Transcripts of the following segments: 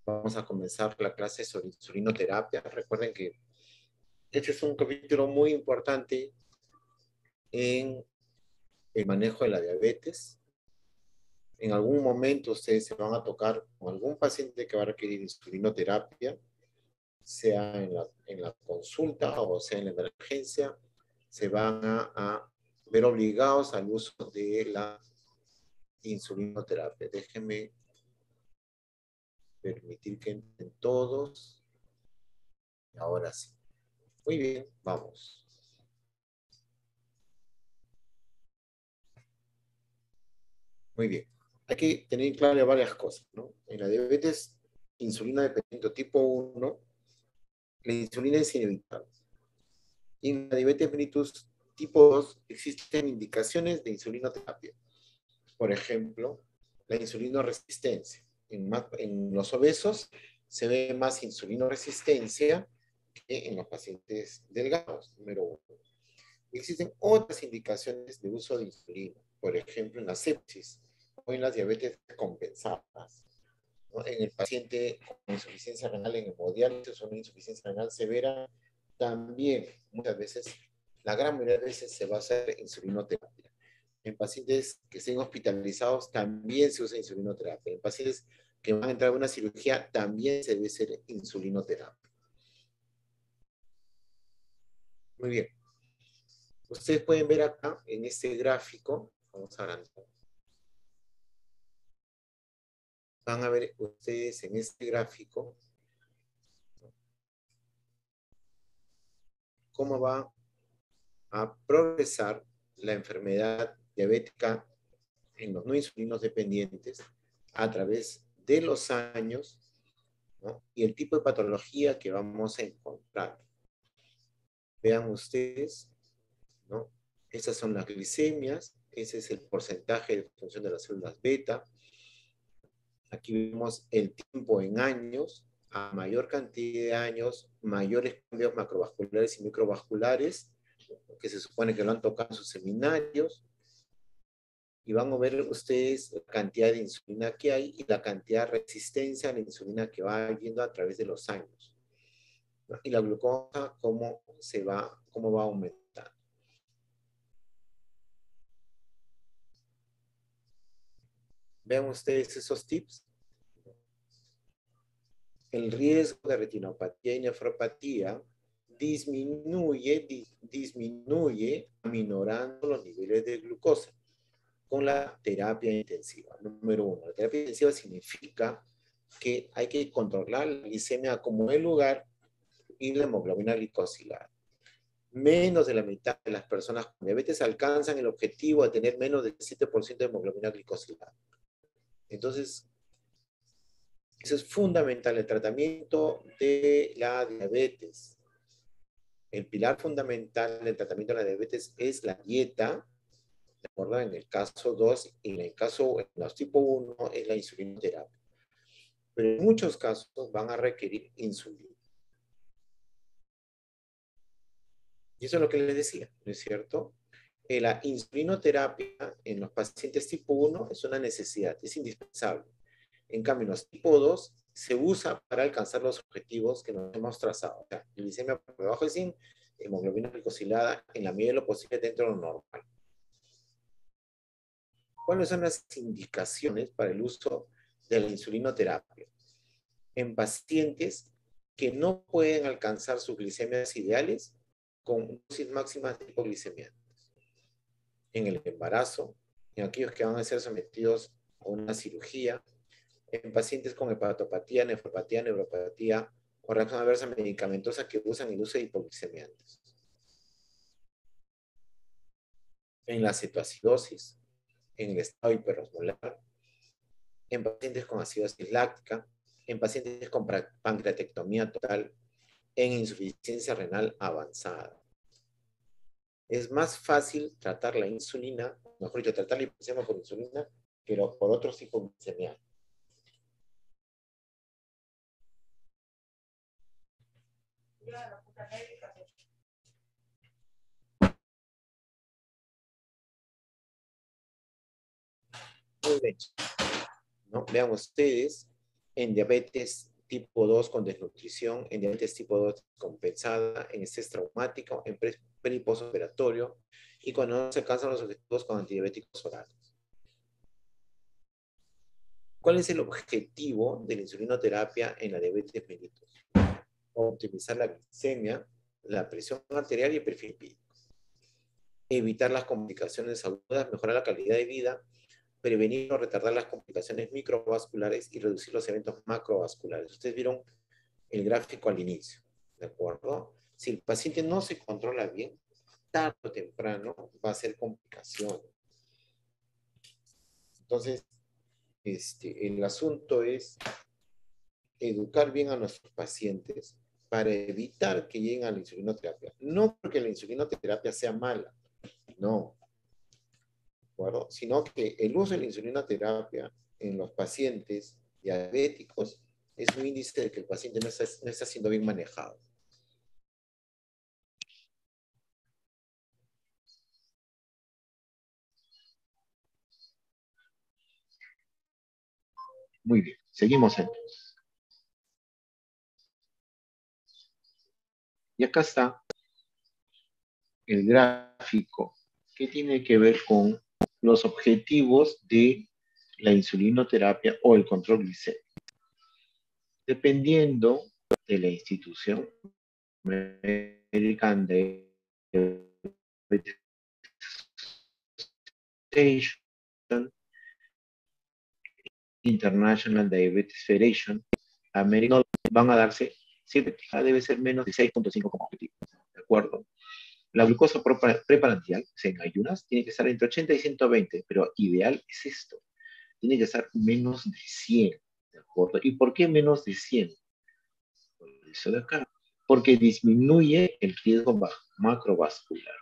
Vamos a comenzar la clase sobre insulinoterapia. Recuerden que este es un capítulo muy importante en el manejo de la diabetes. En algún momento ustedes se van a tocar con algún paciente que va a requerir insulinoterapia, sea en la consulta o sea en la emergencia, se van a ver obligados al uso de la insulinoterapia. Déjenme permitir que entren todos. Ahora sí. Muy bien, vamos. Muy bien. Hay que tener claro varias cosas, ¿no? En la diabetes insulina dependiente tipo 1, la insulina es inevitable. Y en la diabetes mellitus tipo 2 existen indicaciones de insulinoterapia. Por ejemplo, la insulinoresistencia. En los obesos se ve más insulinoresistencia que en los pacientes delgados, número 1. Existen otras indicaciones de uso de insulina, por ejemplo, en la sepsis o en las diabetes compensadas, ¿no? En el paciente con insuficiencia renal en hemodiálisis o una insuficiencia renal severa, también muchas veces, la gran mayoría de veces se va a hacer insulinoterapia. En pacientes que estén hospitalizados también se usa insulinoterapia. En pacientes que van a entrar a una cirugía también se debe hacer insulinoterapia. Muy bien. Ustedes pueden ver acá en este gráfico, vamos a agrandar. Van a ver ustedes en este gráfico cómo va a progresar la enfermedad diabética en los no insulinos dependientes a través de los años, ¿no? Y el tipo de patología que vamos a encontrar. Vean ustedes, ¿no? Estas son las glicemias, ese es el porcentaje de función de las células beta. Aquí vemos el tiempo en años. A mayor cantidad de años, mayores cambios macrovasculares y microvasculares, que se supone que lo han tocado en sus seminarios. Y van a ver ustedes la cantidad de insulina que hay y la cantidad de resistencia a la insulina que va yendo a través de los años, ¿no? Y la glucosa, cómo va aumentando. Vean ustedes esos tips. El riesgo de retinopatía y nefropatía disminuye aminorando los niveles de glucosa con la terapia intensiva. Número 1, la terapia intensiva significa que hay que controlar la glicemia como el lugar y la hemoglobina glicosilada. Menos de la mitad de las personas con diabetes alcanzan el objetivo de tener menos del 7% de hemoglobina glicosilada. Entonces, eso es fundamental, el tratamiento de la diabetes. El pilar fundamental del tratamiento de la diabetes es la dieta, ¿de acuerdo? En el caso 2 y en el caso, en los tipo 1 es la insulinoterapia. Pero en muchos casos van a requerir insulina. Y eso es lo que les decía, ¿no es cierto? La insulinoterapia en los pacientes tipo 1 es una necesidad, es indispensable. En cambio, en los tipo 2 se usa para alcanzar los objetivos que nos hemos trazado. O sea, glicemia por debajo de 100, hemoglobina glicosilada en la medida de lo posible dentro de lo normal. ¿Cuáles son las indicaciones para el uso de la insulinoterapia? En pacientes que no pueden alcanzar sus glicemias ideales con dosis máximas de hipoglicemia. En el embarazo, en aquellos que van a ser sometidos a una cirugía, en pacientes con hepatopatía, nefropatía, neuropatía o reacción adversa medicamentosa que usan el uso de hipoglicemiantes. En la cetoacidosis, en el estado hiperosmolar, en pacientes con acidosis láctica, en pacientes con pancreatectomía total, en insuficiencia renal avanzada. Es más fácil tratar la insulina, mejor dicho, tratar la hipoglicemia por insulina, que por otros hipoglicemiantes. Muy bien, ¿no? Vean ustedes, en diabetes tipo 2 con desnutrición, en diabetes tipo 2 compensada, en estrés traumático, en pre y postoperatorio, y cuando no se alcanzan los objetivos con antidiabéticos orales. ¿Cuál es el objetivo de la insulinoterapia en la diabetes mellitus? Optimizar la glicemia, la presión arterial y el perfil lipídico. Evitar las complicaciones agudas, mejorar la calidad de vida, prevenir o retardar las complicaciones microvasculares y reducir los eventos macrovasculares. Ustedes vieron el gráfico al inicio, ¿de acuerdo? Si el paciente no se controla bien, tarde o temprano va a ser complicación. Entonces, el asunto es educar bien a nuestros pacientes para evitar que lleguen a la insulinoterapia. No porque la insulinoterapia sea mala, no, ¿de acuerdo? Sino que el uso de la insulinoterapia en los pacientes diabéticos es un índice de que el paciente no está siendo bien manejado. Muy bien, seguimos entonces. Y acá está el gráfico que tiene que ver con los objetivos de la insulinoterapia o el control glicémico. Dependiendo de la institución, American Diabetes Association, International Diabetes Federation, American, van a darse siempre, debe ser menos de 6.5 como objetivo, ¿de acuerdo? La glucosa preprandial, en ayunas, tiene que estar entre 80 y 120, pero ideal es esto, tiene que estar menos de 100, ¿de acuerdo? ¿Y por qué menos de 100? Por eso de acá, porque disminuye el riesgo macrovascular.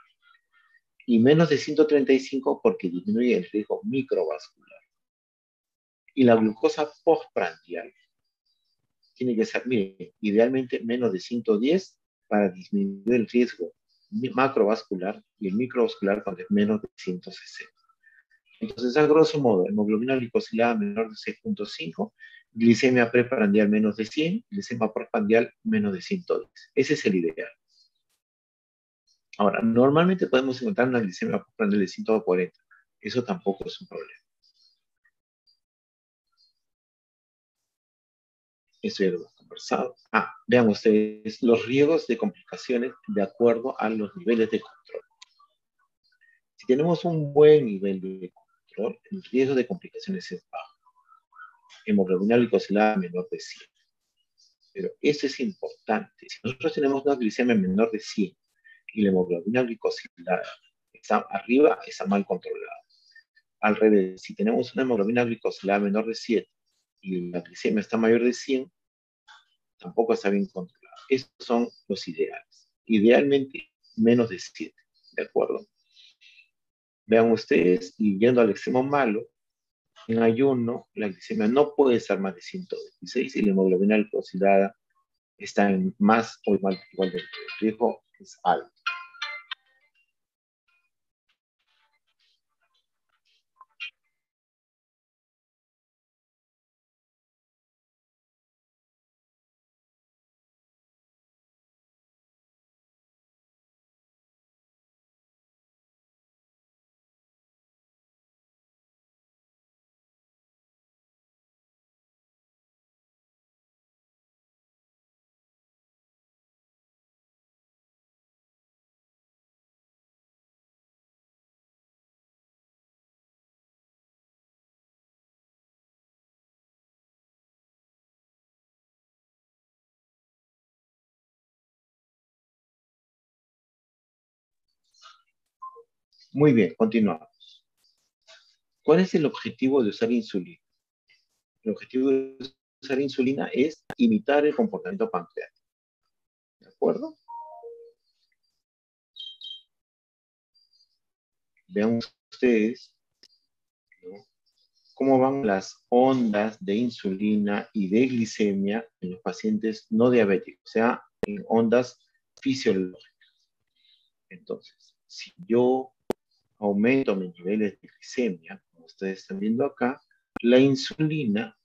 Y menos de 135 porque disminuye el riesgo microvascular. Y la glucosa postprandial tiene que ser, miren, idealmente menos de 110 para disminuir el riesgo macrovascular y el microvascular cuando es menos de 160. Entonces, a grosso modo, hemoglobina glicosilada menor de 6.5, glicemia preprandial menos de 100, glicemia postprandial menos de 110. Ese es el ideal. Ahora, normalmente podemos encontrar una glicemia postprandial de 140. Eso tampoco es un problema. Eso ya lo hemos conversado. Vean ustedes los riesgos de complicaciones de acuerdo a los niveles de control. Si tenemos un buen nivel de control, el riesgo de complicaciones es bajo. Hemoglobina glicosilada menor de 100. Pero eso es importante. Si nosotros tenemos una glicemia menor de 100 y la hemoglobina glicosilada está arriba, está mal controlada. Al revés, si tenemos una hemoglobina glicosilada menor de 7 y la glicemia está mayor de 100, tampoco está bien controlada. Estos son los ideales. Idealmente, menos de 7, ¿de acuerdo? Vean ustedes, y yendo al extremo malo, en ayuno, la glicemia no puede estar más de 126 y la hemoglobina glicosilada está en más o igual de el riesgo es alto. Muy bien, continuamos. ¿Cuál es el objetivo de usar insulina? El objetivo de usar insulina es imitar el comportamiento pancreático. ¿De acuerdo? Vean ustedes, ¿no?, cómo van las ondas de insulina y de glicemia en los pacientes no diabéticos, o sea, en ondas fisiológicas. Entonces, si yo aumento mis niveles de glicemia, como ustedes están viendo acá, la insulina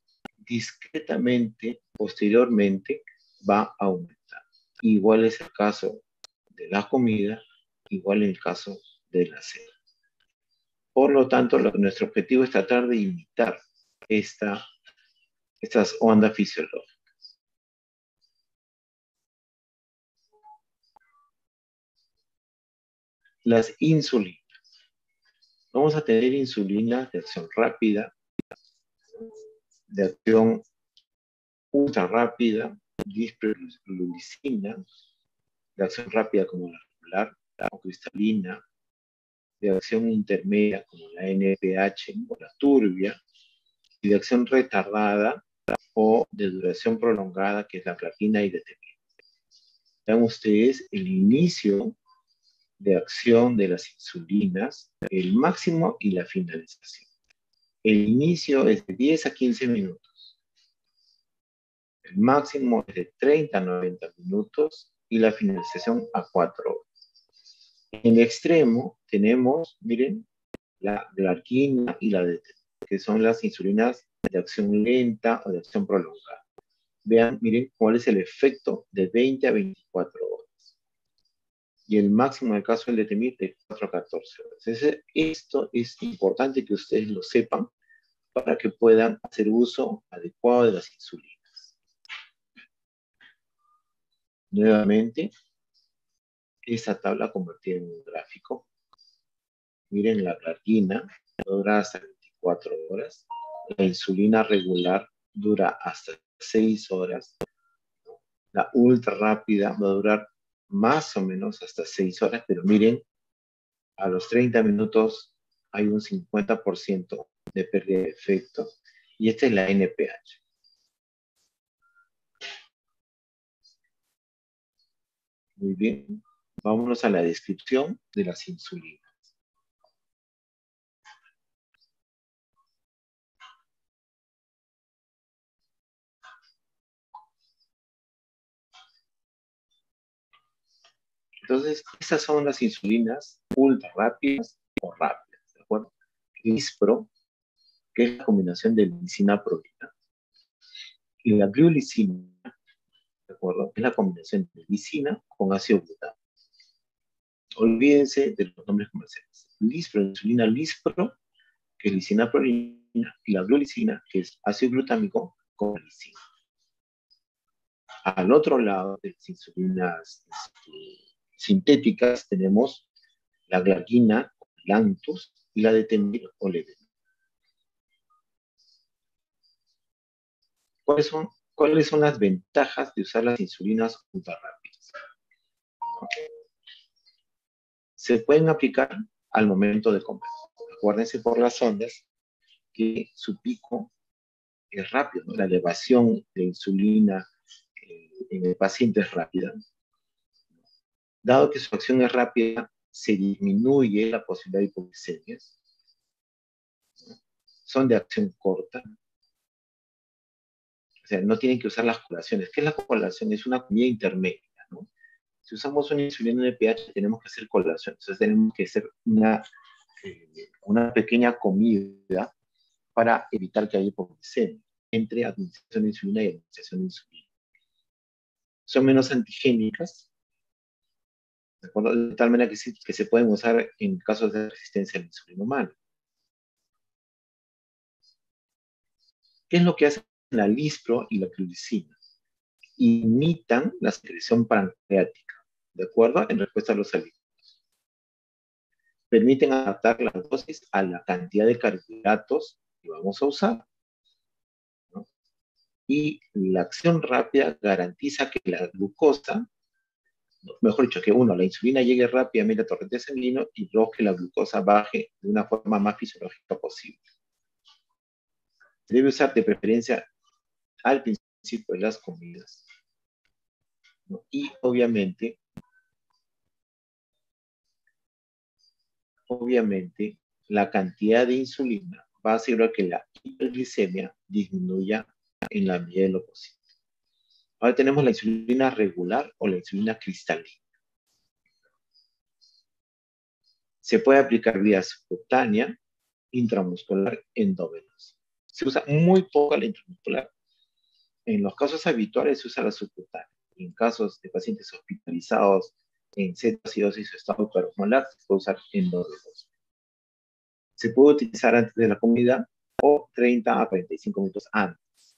discretamente, posteriormente, va a aumentar. Igual es el caso de la comida, igual en el caso de la cena. Por lo tanto, nuestro objetivo es tratar de imitar estas ondas fisiológicas. Las insulinas. Vamos a tener insulinas de acción rápida, de acción ultra rápida, disproglucina, de acción rápida como la regular o cristalina, de acción intermedia como la NPH o la turbia, y de acción retardada o de duración prolongada, que es la platina y determinada. Vean ustedes el inicio de acción de las insulinas, el máximo y la finalización. El inicio es de 10 a 15 minutos. El máximo es de 30 a 90 minutos y la finalización a 4 horas. En el extremo tenemos, miren, la glargina y la DT, que son las insulinas de acción lenta o de acción prolongada. Vean, miren cuál es el efecto de 20 a 24 horas. Y el máximo del caso del detemir de 4 a 14 horas. Esto es importante que ustedes lo sepan para que puedan hacer uso adecuado de las insulinas. Nuevamente, esta tabla convertida en un gráfico. Miren, la glargina dura hasta 24 horas. La insulina regular dura hasta 6 horas. La ultra rápida va a durar más o menos hasta 6 horas, pero miren, a los 30 minutos hay un 50% de pérdida de efecto. Y esta es la NPH. Muy bien. Vámonos a la descripción de las insulinas. Entonces, estas son las insulinas ultra rápidas o rápidas, ¿de acuerdo? Lispro, que es la combinación de lisina-prolina, y la gliulicina, ¿de acuerdo? Es la combinación de lisina con ácido glutamico. Olvídense de los nombres comerciales. Lispro, insulina Lispro, que es lisina-prolina, y la gliulicina, que es ácido glutámico con lisina. Al otro lado de las insulinas sintéticas tenemos la glargina, Lantus, y la detemir o Levedon. ¿Cuáles son las ventajas de usar las insulinas ultra rápidas? Se pueden aplicar al momento de comer. Acuérdense por las ondas que su pico es rápido, ¿no? La elevación de insulina en el paciente es rápida. Dado que su acción es rápida, se disminuye la posibilidad de hipoglucemias. Son de acción corta. O sea, no tienen que usar las colaciones. ¿Qué es la colación? Es una comida intermedia, ¿no? Si usamos una insulina NPH, tenemos que hacer colación. Entonces tenemos que hacer una pequeña comida para evitar que haya hipoglucemia entre administración de insulina y administración de insulina. Son menos antigénicas, ¿de acuerdo? De tal manera que se pueden usar en casos de resistencia a la insulina humana. ¿Qué es lo que hacen la lispro y la gliulicina? Imitan la secreción pancreática, ¿de acuerdo? En respuesta a los alimentos. Permiten adaptar la dosis a la cantidad de carbohidratos que vamos a usar, ¿no? Y la acción rápida garantiza que la glucosa, mejor dicho, que uno, la insulina llegue rápidamente al torrente sanguíneo y dos, que la glucosa baje de una forma más fisiológica posible. Se debe usar de preferencia al principio de las comidas, ¿no? Y obviamente, la cantidad de insulina va a asegurar que la hiperglicemia disminuya en la medida de lo posible. Ahora tenemos la insulina regular o la insulina cristalina. Se puede aplicar vía subcutánea, intramuscular, endovenosa. Se usa muy poco la intramuscular En los casos habituales se usa la subcutánea. Y en casos de pacientes hospitalizados en cetoacidosis o estado hiperosmolar, se puede usar endovenosa. Se puede utilizar antes de la comida o 30 a 45 minutos antes.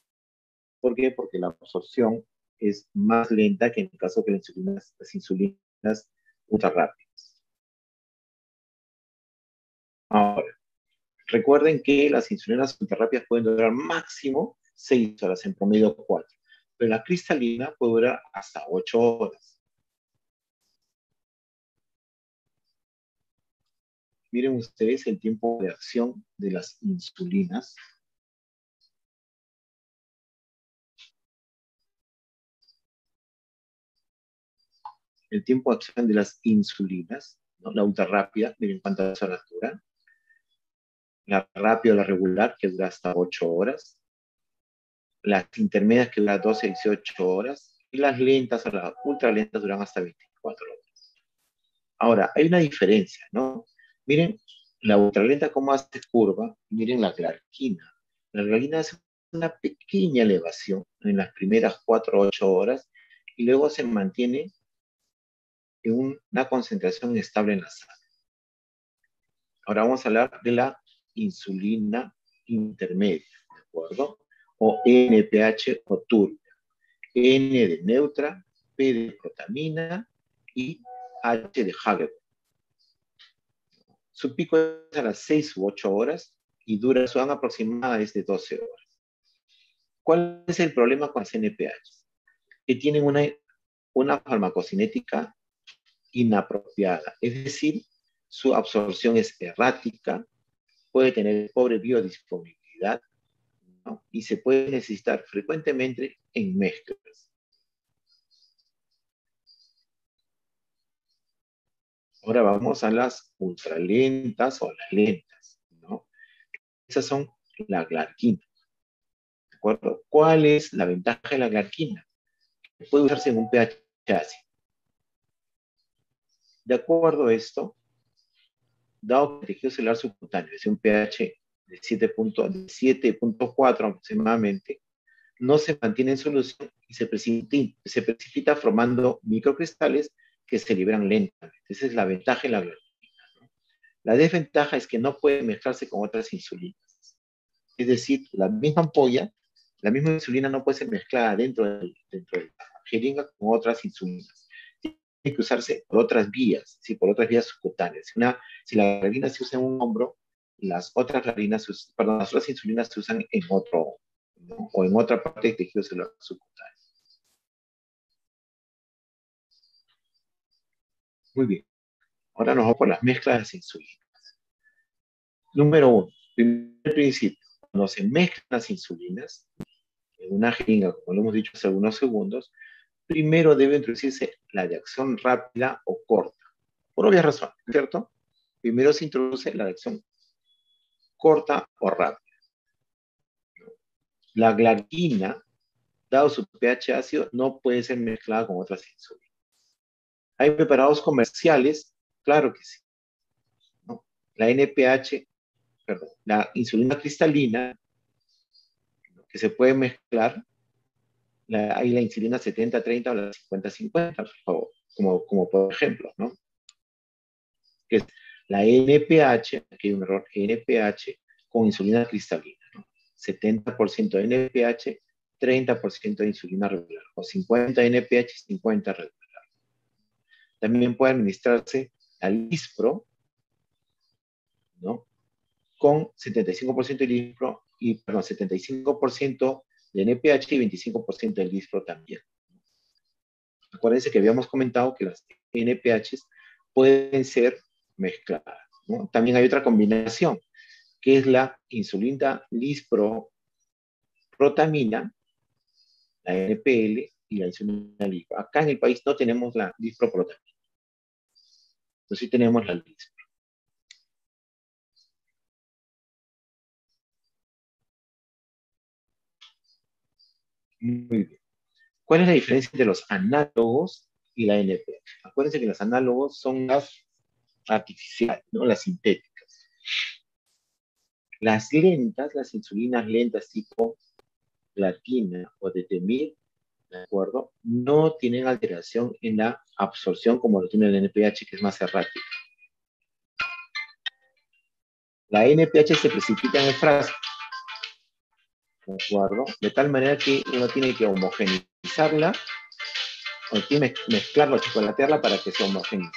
¿Por qué? Porque la absorción es más lenta que en el caso de las insulinas ultra rápidas. Ahora, recuerden que las insulinas ultra rápidas pueden durar máximo 6 horas, en promedio 4. Pero la cristalina puede durar hasta 8 horas. Miren ustedes el tiempo de acción de las insulinas. El tiempo de acción de las insulinas, ¿no? La ultra rápida, miren cuántas horas dura. La rápida o la regular, que dura hasta 8 horas. Las intermedias, que duran 12 a 18 horas. Y las lentas o las ultra lentas duran hasta 24 horas. Ahora, hay una diferencia, ¿no? Miren la ultralenta cómo hace curva. Miren la glargina. La glargina hace una pequeña elevación en las primeras 4 o 8 horas y luego se mantiene en una concentración estable en la sangre. Ahora vamos a hablar de la insulina intermedia, ¿de acuerdo? O NPH o turbia. N de neutra, P de protamina y H de Hager. Su pico es a las 6 u 8 horas y duración aproximada es de 12 horas. ¿Cuál es el problema con las NPH? Que tienen una farmacocinética inapropiada, es decir, su absorción es errática, puede tener pobre biodisponibilidad, ¿no? Y se puede necesitar frecuentemente en mezclas. Ahora vamos a las ultralentas o las lentas, ¿no? Esas son la glargina, ¿de acuerdo? ¿Cuál es la ventaja de la glargina? Puede usarse en un pH ácido. De acuerdo a esto, dado que el tejido celular subcutáneo es un pH de 7.4 aproximadamente, no se mantiene en solución y se precipita formando microcristales que se liberan lentamente. Esa es la ventaja de la glargina, ¿no? La desventaja es que no puede mezclarse con otras insulinas. Es decir, la misma ampolla, la misma insulina no puede ser mezclada dentro de la jeringa con otras insulinas. Tiene que usarse por otras vías, ¿sí? Por otras vías subcutáneas. Si la glargina se usa en un hombro, las otras insulinas se usan en otro, ¿no? O en otra parte del tejido celular subcutáneo. Muy bien. Ahora nos vamos por las mezclas de insulinas. Número 1. Primer principio. Cuando se mezclan las insulinas en una jeringa, como lo hemos dicho hace algunos segundos, primero debe introducirse la de acción rápida o corta. Por obvias razones, ¿cierto? Primero se introduce la de acción corta o rápida. La glargina, dado su pH ácido, no puede ser mezclada con otras insulinas. ¿Hay preparados comerciales? Claro que sí, ¿no? La NPH, perdón, la insulina cristalina, que se puede mezclar, hay la insulina 70-30 o la 50-50, por favor, como por ejemplo, ¿no? Que es la NPH, aquí hay un error, NPH con insulina cristalina, ¿no? 70% de NPH, 30% de insulina regular, o 50 NPH, 50 regular. También puede administrarse al Lispro, ¿no? Con 75% de Lispro, y, perdón, 75% de NPH y 25% del Lispro también. Acuérdense que habíamos comentado que las NPHs pueden ser mezcladas, ¿no? También hay otra combinación, que es la insulina lisproprotamina, la NPL, y la insulina lispro. Acá en el país no tenemos la lisproprotamina, pero sí tenemos la lispro. Muy bien. ¿Cuál es la diferencia entre los análogos y la NPH? Acuérdense que los análogos son las artificiales, ¿no? Las sintéticas. Las lentas, las insulinas lentas tipo platina o de temir, ¿de acuerdo? No tienen alteración en la absorción como lo tiene el NPH, que es más errático. La NPH se precipita en el frasco, ¿de acuerdo? De tal manera que uno tiene que homogeneizarla, o tiene que mezclarla o chocolatearla para que se homogeneice.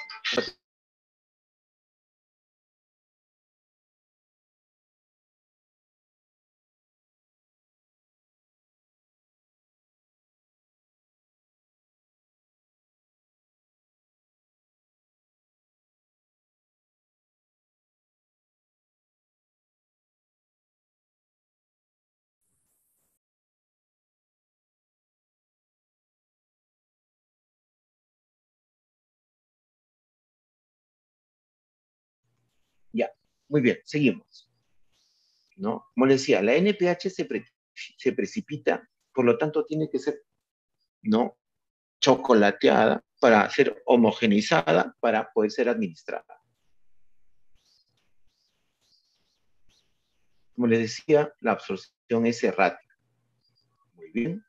Ya, muy bien, seguimos, ¿no? Como les decía, la NPH se precipita, por lo tanto tiene que ser, ¿no?, chocolateada para ser homogeneizada para poder ser administrada. Como les decía, la absorción es errática. Muy bien.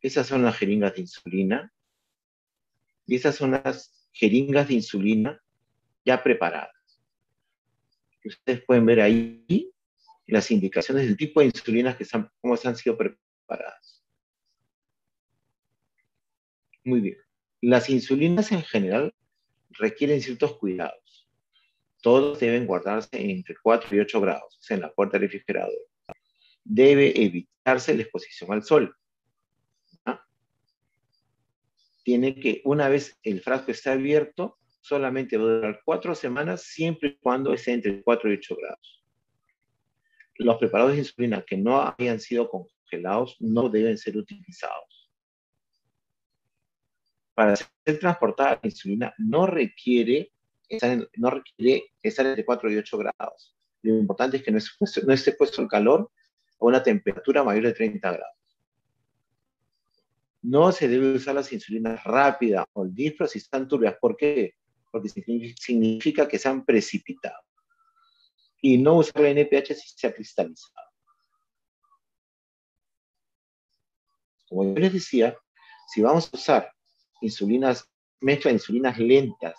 Esas son las jeringas de insulina. Y esas son las jeringas de insulina ya preparadas. Ustedes pueden ver ahí las indicaciones del tipo de insulinas cómo han sido preparadas. Muy bien. Las insulinas en general requieren ciertos cuidados. Todos deben guardarse entre 4 y 8 grados, o sea, en la puerta del refrigerador. Debe evitarse la exposición al sol. ¿Ah? Tiene que, una vez el frasco está abierto, solamente va a durar 4 semanas, siempre y cuando esté entre 4 y 8 grados. Los preparados de insulina que no hayan sido congelados no deben ser utilizados. Para ser transportada la insulina no requiere estar entre 4 y 8 grados. Lo importante es que no esté puesto el calor a una temperatura mayor de 30 grados. No se debe usar las insulinas rápidas o el dispro si están turbias. ¿Por qué? Porque significa que se han precipitado. Y no usar la NPH si se ha cristalizado. Como yo les decía, si vamos a usar mezcla de insulinas lentas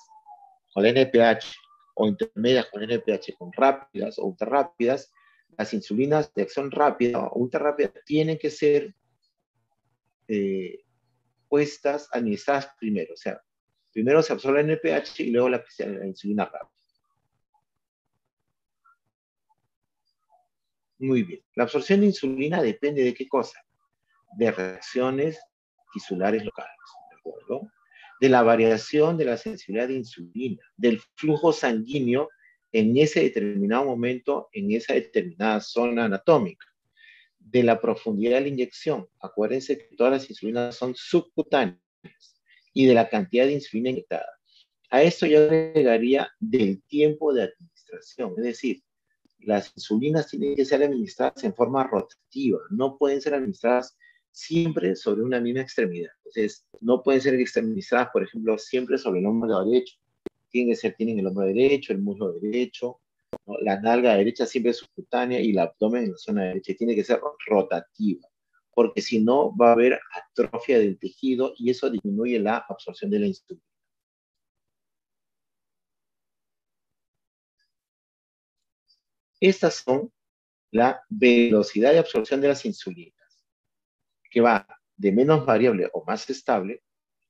con la NPH o intermedias con NPH, con rápidas o ultra rápidas, las insulinas de acción rápida o ultra rápida tienen que ser administradas primero. O sea, primero se absorbe el NPH y luego la insulina rápida. Muy bien. La absorción de insulina depende de qué cosa. De reacciones tisulares locales, ¿de acuerdo? De la variación de la sensibilidad de insulina, del flujo sanguíneo en ese determinado momento, en esa determinada zona anatómica, de la profundidad de la inyección. Acuérdense que todas las insulinas son subcutáneas y de la cantidad de insulina inyectada. A esto yo agregaría del tiempo de administración, es decir, las insulinas tienen que ser administradas en forma rotativa, no pueden ser administradas siempre sobre una misma extremidad. Entonces, no pueden ser administradas, por ejemplo, siempre sobre el hombro derecho. Tienen el hombro derecho, el muslo derecho, ¿no? La nalga derecha siempre es subcutánea y el abdomen en la zona derecha. Tiene que ser rotativa, porque si no va a haber atrofia del tejido y eso disminuye la absorción de la insulina. Estas son la velocidad de absorción de las insulinas, que va de menos variable o más estable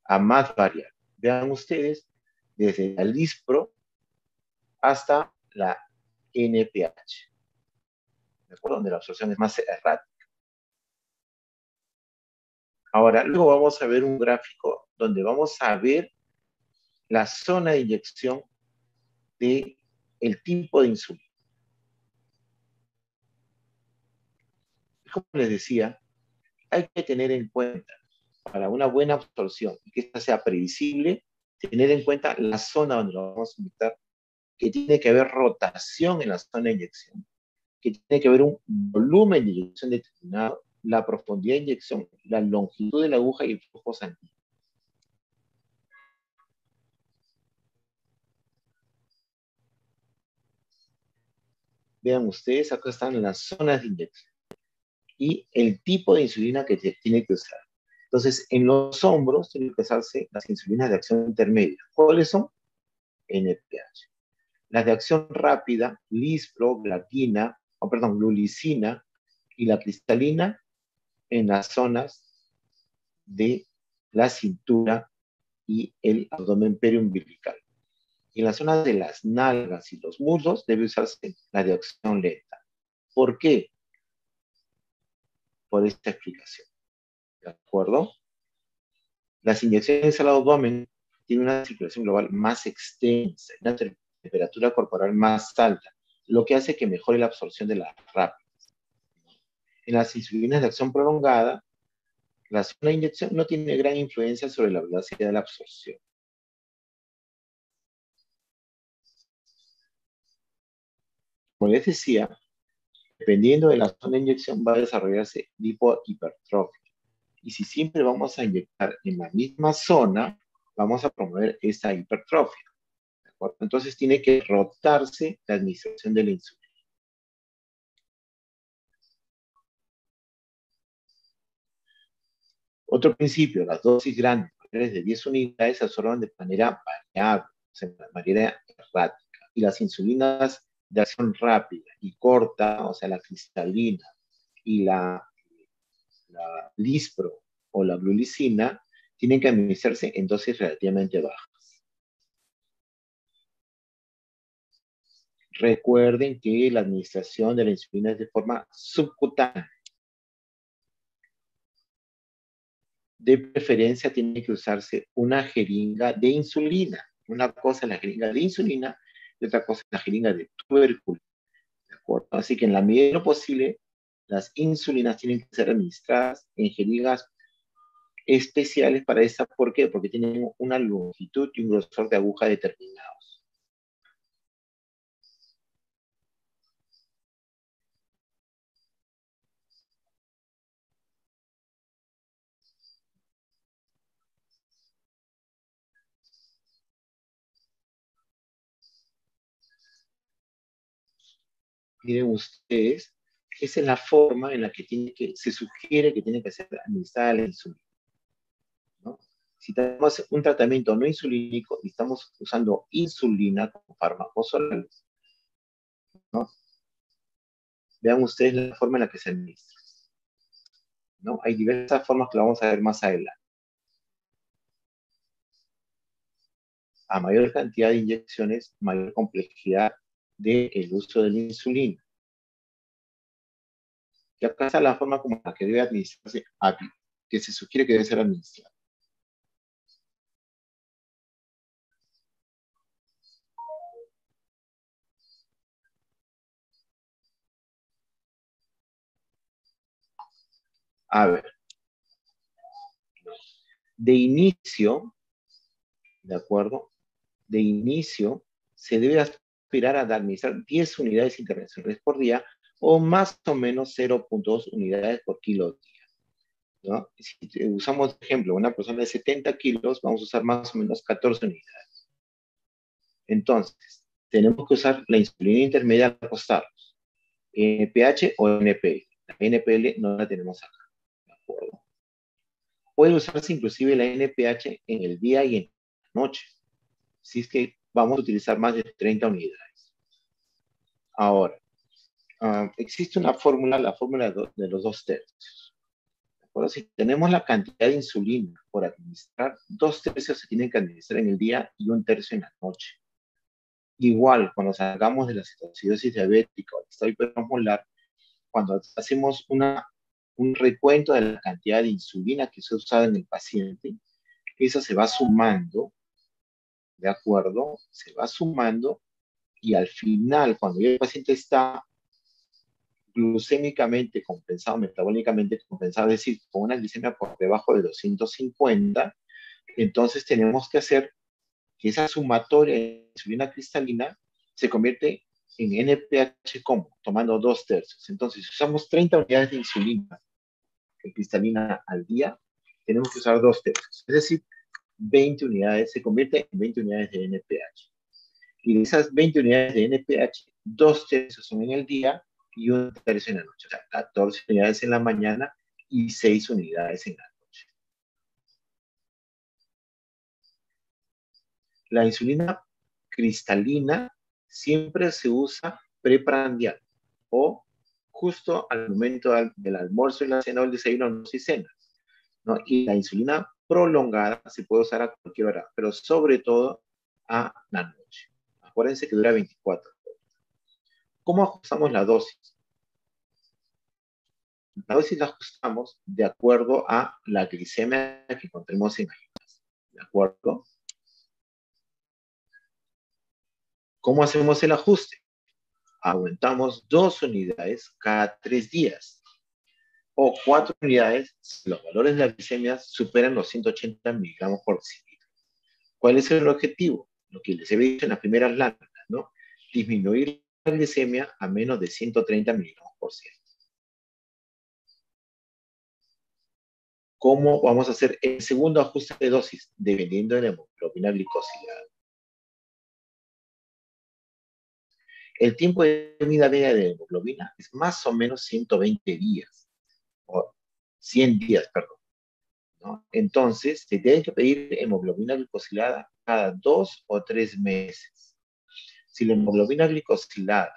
a más variable. Vean ustedes, desde la Lispro hasta la NPH, ¿de acuerdo? Donde la absorción es más errática. Ahora, luego vamos a ver un gráfico donde vamos a ver la zona de inyección del tipo de insulina. Como les decía, hay que tener en cuenta, para una buena absorción y que esta sea previsible, tener en cuenta la zona donde lo vamos a inyectar, que tiene que haber rotación en la zona de inyección, que tiene que haber un volumen de inyección determinado, la profundidad de inyección, la longitud de la aguja y el flujo sanguíneo. Vean ustedes, acá están las zonas de inyección. y el tipo de insulina que tiene que usar. Entonces, en los hombros tienen que usarse las insulinas de acción intermedia. ¿Cuáles son? NPH. Las de acción rápida, lispro, glargina, glulicina, y la cristalina en las zonas de la cintura y el abdomen periumbilical. Y en las zonas de las nalgas y los muslos debe usarse la de acción lenta. ¿Por qué? Por esta explicación. ¿De acuerdo? Las inyecciones al abdomen tienen una circulación global más extensa, una temperatura corporal más alta, lo que hace que mejore la absorción de la rápida. En las insulinas de acción prolongada, la zona de inyección no tiene gran influencia sobre la velocidad de la absorción. Como les decía, dependiendo de la zona de inyección va a desarrollarse lipohipertrofia. Y si siempre vamos a inyectar en la misma zona, vamos a promover esta hipertrofia. ¿De acuerdo? Entonces tiene que rotarse la administración de la insulina. Otro principio, las dosis grandes, mayores de 10 unidades, se absorben de manera variable, o sea, de manera errática. Y las insulinas de acción rápida y corta, o sea, la cristalina y la lispro o la glulicina, tienen que administrarse en dosis relativamente bajas. Recuerden que la administración de la insulina es de forma subcutánea. De preferencia tiene que usarse una jeringa de insulina. Una cosa es la jeringa de insulina y otra cosa es la jeringa de tubérculo. ¿De acuerdo? Así que en la medida de lo posible, las insulinas tienen que ser administradas en jeringas especiales para esta. ¿Por qué? Porque tienen una longitud y un grosor de aguja determinados. Miren ustedes, esa es la forma en la que se sugiere que tiene que ser administrada la insulina, ¿no? Si tenemos un tratamiento no insulínico y estamos usando insulina como fármacos orales, ¿no? Vean ustedes la forma en la que se administra, ¿no? Hay diversas formas que lo vamos a ver más adelante. A mayor cantidad de inyecciones, mayor complejidad del uso de la insulina. Y acá está la forma como la que debe administrarse, que se sugiere que debe ser administrada. A ver, de inicio, ¿de acuerdo? De inicio, se debe aspirar a administrar 10 unidades internacionales por día o más o menos 0.2 unidades por kilo día, ¿no? Si usamos, por ejemplo, una persona de 70 kilos, vamos a usar más o menos 14 unidades. Entonces, tenemos que usar la insulina intermedia al acostarnos, NPH o NPL. La NPL no la tenemos acá, ¿de acuerdo? Puede usarse inclusive la NPH en el día y en la noche, si es que vamos a utilizar más de 30 unidades. Ahora, existe una fórmula, la fórmula de los 2/3. Bueno, si tenemos la cantidad de insulina por administrar, 2/3 se tienen que administrar en el día y 1/3 en la noche. Igual, cuando salgamos de la cetoacidosis diabética o el estado hiperosmolar, cuando hacemos un recuento de la cantidad de insulina que se ha usado en el paciente, eso se va sumando, ¿de acuerdo? Se va sumando y al final, cuando ya el paciente está glucémicamente compensado, metabólicamente compensado, es decir, con una glicemia por debajo de 250, entonces tenemos que hacer que esa sumatoria de insulina cristalina se convierte en NPH como, tomando 2/3. Entonces, si usamos 30 unidades de insulina cristalina al día, tenemos que usar 2/3. Es decir, 20 unidades, se convierte en 20 unidades de NPH. Y de esas 20 unidades de NPH, 2/3 son en el día y 1 tercio en la noche. O sea, 14 unidades en la mañana y 6 unidades en la noche. La insulina cristalina siempre se usa preprandial o justo al momento del almuerzo y la cena o el desayuno, almuerzo y cena, ¿no? Y la insulina prolongada se puede usar a cualquier hora, pero sobre todo a la noche. Acuérdense que dura 24 horas. ¿Cómo ajustamos la dosis? La dosis la ajustamos de acuerdo a la glicemia que encontremos en ayunas. ¿De acuerdo? ¿Cómo hacemos el ajuste? Aumentamos 2 unidades cada 3 días o 4 unidades si los valores de la glicemia superan los 180 miligramos por decilitro. ¿Cuál es el objetivo? Lo que les he dicho en las primeras láminas, ¿no? Disminuir la glicemia a menos de 130 miligramos por ciento. ¿Cómo vamos a hacer el segundo ajuste de dosis? Dependiendo de la hemoglobina glicosilada. El tiempo de vida media de hemoglobina es más o menos 120 días, o 100 días, perdón, ¿no? Entonces, se tiene que pedir hemoglobina glicosilada cada 2 o 3 meses. Si la hemoglobina glicosilada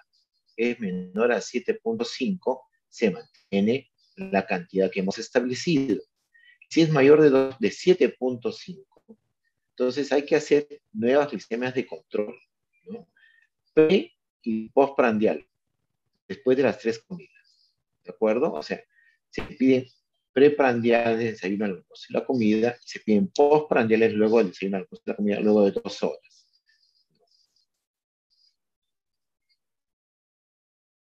es menor a 7.5, se mantiene la cantidad que hemos establecido. Si es mayor de 7.5, entonces hay que hacer nuevas glicemias de control, ¿no? Pre y postprandial, después de las 3 comidas, ¿de acuerdo? O sea, se piden preprandiales, desayuno, almuerzo y la comida, y se piden postprandiales luego del desayuno, almuerzo y la comida, luego de 2 horas.